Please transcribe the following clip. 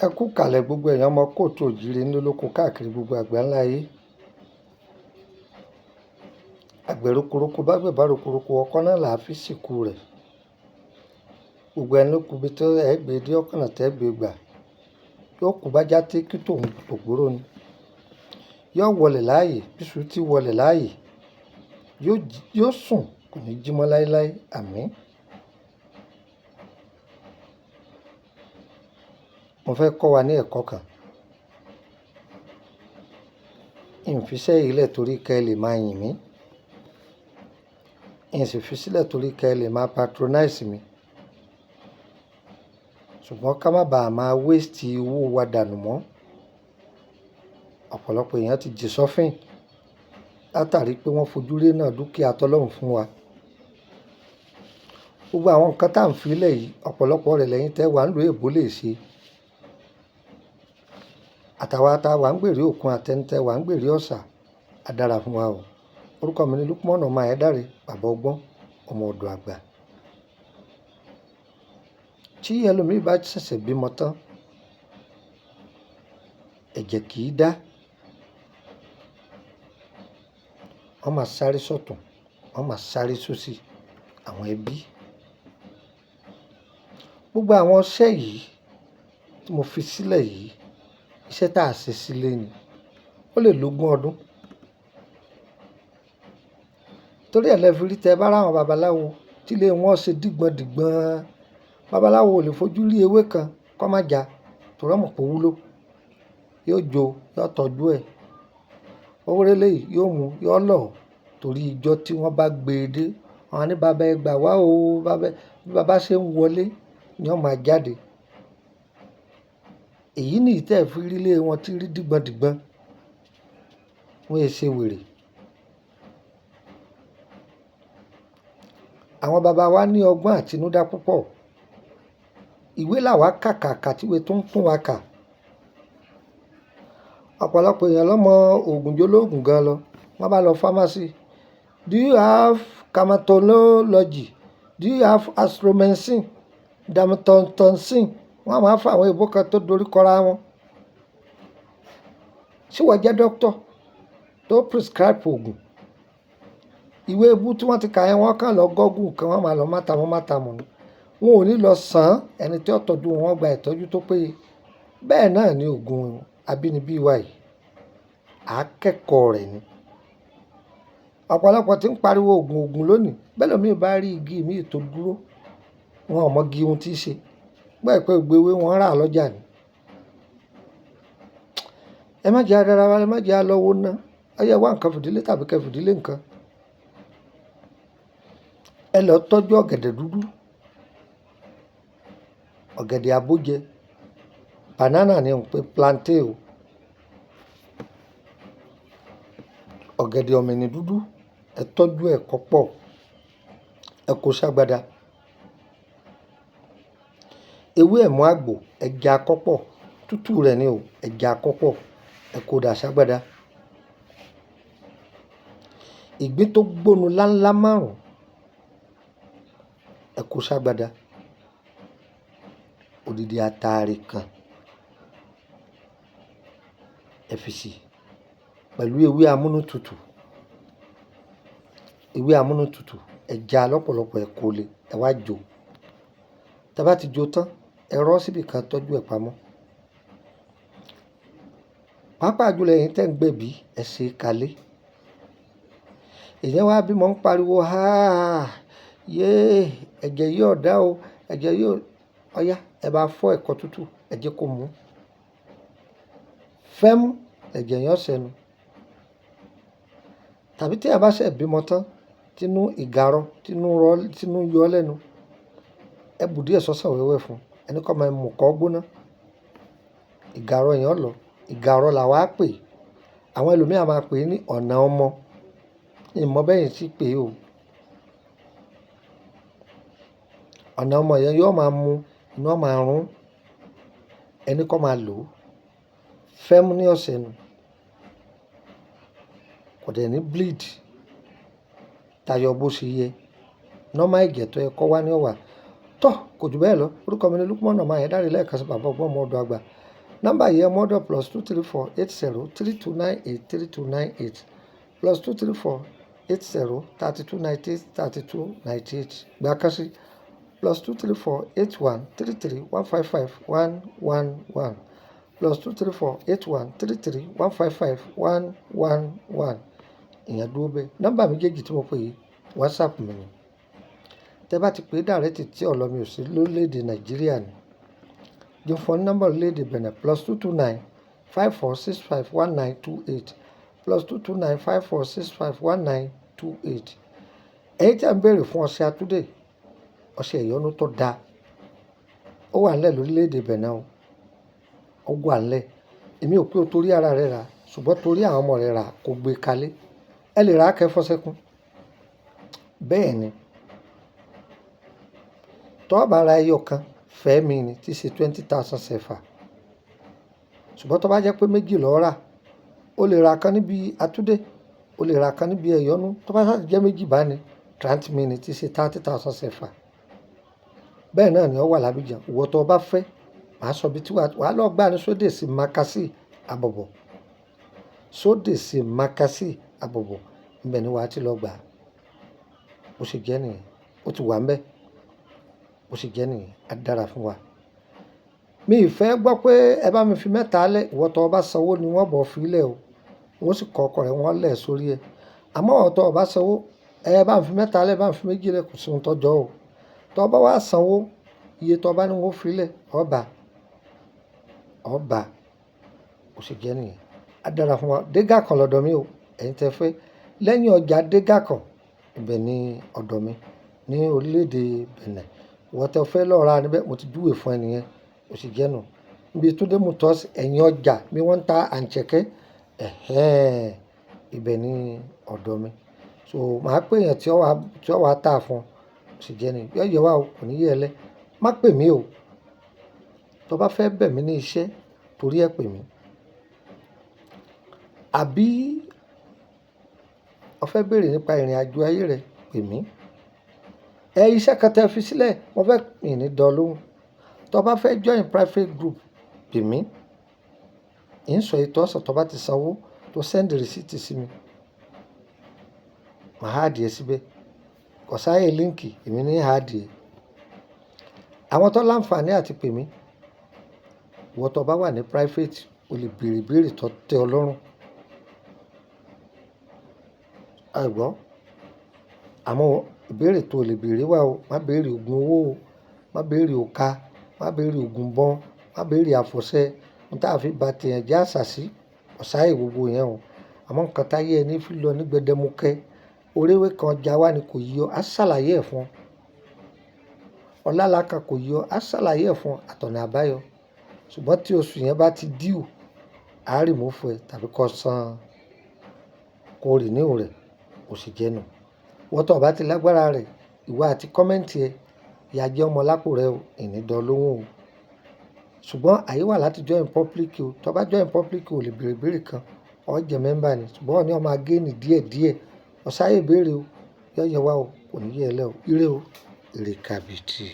Ẹ kú kàlẹ̀ gbogbo èèyàn ọmọ kóòtù òjíire nílé lóko káàkiri gbogbo àgbáńlá ayé. Àgbẹ̀ rokoroko bágbẹ̀ bá rokoroko ọkọ́ náà là á fi sìnkú rẹ̀. Gbogbo ẹni ló kubi tó ẹ̀ gbé dé ọ̀kànà tẹ́ gbé gbà. Yóò kú bá já tí kí tòun ògbóró ni. Yóò wọlẹ̀ láàyè bíṣu tí wọlẹ̀ láàyè. Yóò sùn kò ní jí mọ́ láéláé, àmín. Mo fẹ́ kọ́ wa ní ẹ̀kọ́ kan. Ìfiṣẹ́ yìí lẹ̀ torí kẹ́ ẹ lè máa yìn mí. Ìsì fi sílẹ̀ torí kẹ́ ẹ lè máa patronize mi. Ṣùgbọ́n ká má bàa máa waste owó wa dànù mọ́. Ọ̀pọ̀lọpọ̀ èèyàn ti jì sọ́fìn látàrí pé wọ́n fojú rí náà dúkìá tọ́lọ́run fún wa. Gbogbo àwọn nǹkan tá à ń filẹ̀ yìí ọ̀pọ̀lọpọ̀ rẹ̀ lẹ́yìn tẹ́ wà ń lo èbó lè ṣe. Àtàwọn àtàwà ń gbèrè òkun àtẹnitẹ́ wà ń gbèrè ọ̀sà á dára fún wa o. Orúkọ mi ni Lukman ọmọ Ayédáre, bàbá ọgbọ́n, ọmọ ọ̀dọ̀ àgbà. Tí ẹlòmíì bá ṣẹ̀ṣẹ̀ bímọ tán, ẹ̀jẹ̀ kì í dá. Wọ́n máa sáré sọ́tùn, wọ́n máa sáré sósì, àwọn ẹbí. Gbogbo àwọn iṣẹ́ yìí tí mo fi sílẹ̀ yìí, iṣẹ́ tá a ṣe sílé ni. Ó lè lógún ọdún. Torí ẹ̀ lẹ́fi rí tẹ́ bá ráwọn babaláwo tí ilé wọn ṣe dìgbọ̀ndìgbọ̀n. Babaláwo ò lè fojú rí ewé kan kó má jà torí ó mọ̀ pé ó wúlò. Yóò jó, yóò tọ́jú ẹ̀. Owó rélé yìí yóò mú, yóò lọ̀ torí ìjọ tí wọ́n bá gbé e dé. Àwọn ní bàbá ẹ gbà wá o, bí bàbá ṣe ń wọlé ni ó máa jáde. Èyí nìyí tẹ́ fi rí ilé wọn tí rí dìgbọ̀ndìgbọ̀n. Wọ́n è ṣe wèrè. Àwọn bàbá wa ní ọgbọ́n àtinúdá púpọ̀. Ìwé làwa kàkàkà tíwé tó ń tún wa kà. Ọ̀pọ̀lọpọ̀ èèyàn ló mọ òògùn jólóògùn gan lọ. Wọ́n bá lọ pharmacy. Do you have dermatology? Do you have astromycin? Dermatocin? Wọ́n máa fa àwọn ìbò kan tó dorí kọra wọn. Ṣé wọ́n jẹ́ doctor tó prescribe òògùn? Ìwé ebú tí wọ́n ti kà yẹn wọ́n kàn lọ gọ́gùn kan wọ́n máa lọ mátamọ́ ni. Wọn ò ní lọ sàn ẹni tí ó tọ́jú wọn gba ìtọ́jú tó péye. Bẹ́ẹ̀ náà ni òògùn abínibí wa yìí. Akẹ́kọ̀ọ́ rẹ̀ ni. Ọ̀pọ̀lọpọ̀ tí ń pariwo òògùn lónìí. Bẹ́ẹ̀ lómi bá rí igi mi tó dúró. Wọn ò mọ igi ohun tí í ṣe. Gbọ́ pé gbéwé wọn rà lọ́jà ni. Ẹ má jẹ́ adára wa, ẹ má jẹ́ alọ́wọ́ ná. Ọyẹ wá nǹkan fìdílé tàbí kẹ́ fìdílé nǹkan. Ẹ lọ tọ́jú ọ̀gẹ̀dẹ̀ dúdú. Ọ̀gẹ̀dẹ̀ abójẹ. Banana ni òun pé plantain o. Ọ̀gẹ̀dẹ̀ ọ̀mìnì dúdú. Ẹ tọ́jú ẹ̀ kó pọ̀. Ẹ kó ságbádá. Ewé ẹ̀mú àgbò ẹja kọ́pọ̀. Tútù rẹ̀ ni o, ẹja kọ́pọ̀. Ẹ kó dà ságbádá. Ìgbín tó gbónu láńlá márùn-ún. Ẹ kó ságbádá. Odidi àtàrí kan. Ẹ fi sí. Pẹ̀lú ewé amúnútutù. Ewé amúnútutù ẹja lọ́pọ̀lọpọ̀ ẹ kó lé ẹ wá jó. Tí a bá ti jó tán, ẹ rọ́ síbi kan tọ́jú ẹ̀ pamọ́. Pàápàá jùlọ ẹ̀yin tẹ́ ń gbẹ̀bí ẹ ṣe kalẹ̀. Èèyàn wá bímọ ń pariwo yé ẹ̀jẹ̀ yìí ọ̀dá o, ẹ̀jẹ̀ yìí ọ̀yá ẹ bá fọ́ ẹ̀kọ́ tútù ẹ jẹ́ kó mú. Fẹ́mú ẹ̀jẹ̀ yẹn ọ̀sẹ̀nu. Tàbí tí a bá ṣẹ̀ bímọ tán tínú ìgarọ́ tínú yọ lẹ́nu. Ẹ bù díẹ̀ sọ́sàn wẹ́wẹ́ fún. Ẹni kọ́ máa mú kọ́ gbóná. Ìgarọ́ yẹn lọ. Ìgarọ́ là wá pè. Àwọn ẹlòmíràn máa pè é ní ọ̀nà ọmọ. Ìmọ̀ bẹ́yìn sí pé o. Ọ̀nà ọmọ yẹn yóò máa mú inú ọmọ àrùn. Ẹni kọ́ máa lò ó. Fẹ́mú ní ọ̀sẹ̀ nu. Kò dẹ̀ ní bleed. Tayọ bó ṣe yẹ. Normal ẹ̀jẹ̀ tó yẹ kó wá ní ọ̀wà. Tọ́ kò jù bẹ́ẹ̀ lọ. Orúkọ mi ni Lukman ọmọ Ayédáre lẹ́ẹ̀kan sí bàbá ọgbọ́n ọmọ ọ̀dọ̀ àgbà. nọ́mbà yìí ẹ mọ́dọ̀ +2348032983298 +2348032983298 gbà kan sí +2348133155111 +2348133155111 ìyẹn dúró bẹ́ẹ̀. Nọ́mbà méjèèjì tí mo pè yìí WhatsApp mi ni. Tẹ́ bá ti pè dàrẹ́tì tí ọ̀lọ́mi ò sí lórílẹ̀‐èdè Nàìjíríà ni. Jẹ́ fún nọ́mbà orílẹ̀‐èdè Benin +22954651928 +22954651928. Ẹ̀yin tí a ń béèrè fún ọṣẹ Àtúndé, ọṣẹ ìyọnu tó dáa, ó wà nílẹ̀ lórílẹ̀‐èdè Benin o, ó wà nílẹ̀. Èmi ò pé o torí ara rẹ rà, ṣùgbọ́n torí àwọn ọmọ rẹ rà kó gbé kalẹ̀. Ẹ lè rà kẹ́ fọ́sẹ́kún. Bẹ́ẹ̀ ni, tó bá ra ẹyọ kan fẹ́ mi ni tí ṣe 20,000 CFA. Ṣùgbọ́n tó bá jẹ́ pé méjì ló rà, o lè ra kan níbi Àtúndé, o lè ra kan níbi ẹ̀yọ́nú. Tó bá ṣáà jẹ́ méjì bá ní 30 mi ni tí ṣe 30,000 CFA. Bẹ́ẹ̀ náà ni ó wà l'Abidjan. Ìwọ tó bá fẹ́, màá sọ bí tí wàá lọ gbà ní Sódèsì Makassi Àbọ̀bọ̀. Sódèsì Makassi Àbọ̀bọ̀, ibẹ̀ ni wàá ti lọ gbà. Bó ṣe jẹ́ nìyẹn, ó ti wà ńbẹ̀. Bó ṣe jẹ́ nìyẹn, á dára fún wa. Mi ì fẹ́ gbọ́ pé ẹ bá mi fi mẹ́ta lẹ̀, ìwọ tó bá sanwó ni wọ́n bọ̀ fi lẹ̀ o. Wọ́n sì kọ ọkọ rẹ̀ wọ́n lẹ̀ sórí ẹ̀. Àmọ́ ìwọ tó bá sanwó, ẹ bá mi fi mẹ́ta lẹ̀, bá mi fi méjì lẹ̀, kò sí ohun tó jọ o. Tó bá wá sanwó, iye tó bá ní wọ́n fi lẹ̀, ó bá. Bó ṣe jẹ́ nìyẹn, á dára fún wa. Dégà kan lọ́dọ̀ mi o, ẹ̀yin tẹ́ fẹ́. Lẹ́yìn ọjà Dégà kan, ibẹ̀ ni ọ̀dọ̀ mi ní orílẹ̀-èdè Benin. Ìwọ tó fẹ́ lọ ra níbẹ̀, mo ti júwe fún ẹ nìyẹn. Bó ṣe jẹ́ nù. Níbi Túndé Motors, ẹ̀yìn ọjà bí wọ́n ń ta àǹchẹ̀kẹ́, ibẹ̀ ni ọ̀dọ̀ mi. So màá pè yẹn tí ó wà tà fún ọ. Bó ṣe jẹ́ nìyẹn. Yọ̀yẹ̀ wá o, kò ní yẹ̀ ẹ́ lẹ́. Má pè mí o. Tó bá fẹ́ bẹ̀ mí ní iṣẹ́, torí ẹ pè mí. Àbí o fẹ́ béèrè nípa ìrìnàjò ayé rẹ, pè mí. Iṣẹ́ kan tẹ́ fi sílẹ̀, mo fẹ́ pè ní dán lóhùn. Tó bá fẹ́ join private group, pè mí. Ń sọ ètò ọ̀sán tó bá ti sanwó, tó send receipt sí mi. Màá add ẹ síbẹ̀. Kò sáyé líǹkì, èmi ní add ẹ. Àwọn tó láǹfààní àti pè mí, ìwọ tó bá wà ní private, o lè béèrè béèrè tó tẹ́ ọ lọ́rùn. Àìgbọ́. Àmọ́ ìbéèrè tó lè béèrè wà o. Má béèrè ògùn owó o. Má béèrè òka. Má béèrè ògùn bọ́n. Má béèrè àfọ̀ṣẹ. Ohun tí a fi ba tèèyàn jẹ́ àṣàsí. Kò sáyé gbogbo yẹn o. Àmọ́ nǹkan táyé ẹni fi lọ ní gbẹdẹmukẹ́. Oréwé kan ọjà wa ni kò yí ọ, á ṣàlàyé ẹ̀ fún ọ. Ọlála kan kò yí ọ, á ṣàlàyé ẹ̀ fún ọ àtọ̀nà àbáyọ. Ṣùgbọ́n tí oṣù yẹn bá ti due, á remove ẹ tàbí kó san, kó renew rẹ̀. Bó ṣe jẹ́ nù. Ìwọ tó bá ti lágbára rẹ̀, ìwọ àti kọ́mẹ́ǹtì ẹ, ìyá jẹ́ ọmọ lápò rẹ o, ìní dán lóhùn o. Ṣùgbọ́n àyè wà láti join public o. Tó bá join public o lè béèrè béèrè kan, ó jẹ́ mẹ́mbà ni. Ṣùgbọ́n ó ní ó máa gain díẹ̀díẹ̀. Ó sáyé béèrè o. Yọ̀yẹ̀ wá o, kò ní yẹ̀ ẹ́ lẹ́ o. Ire o, ire kàbìtì.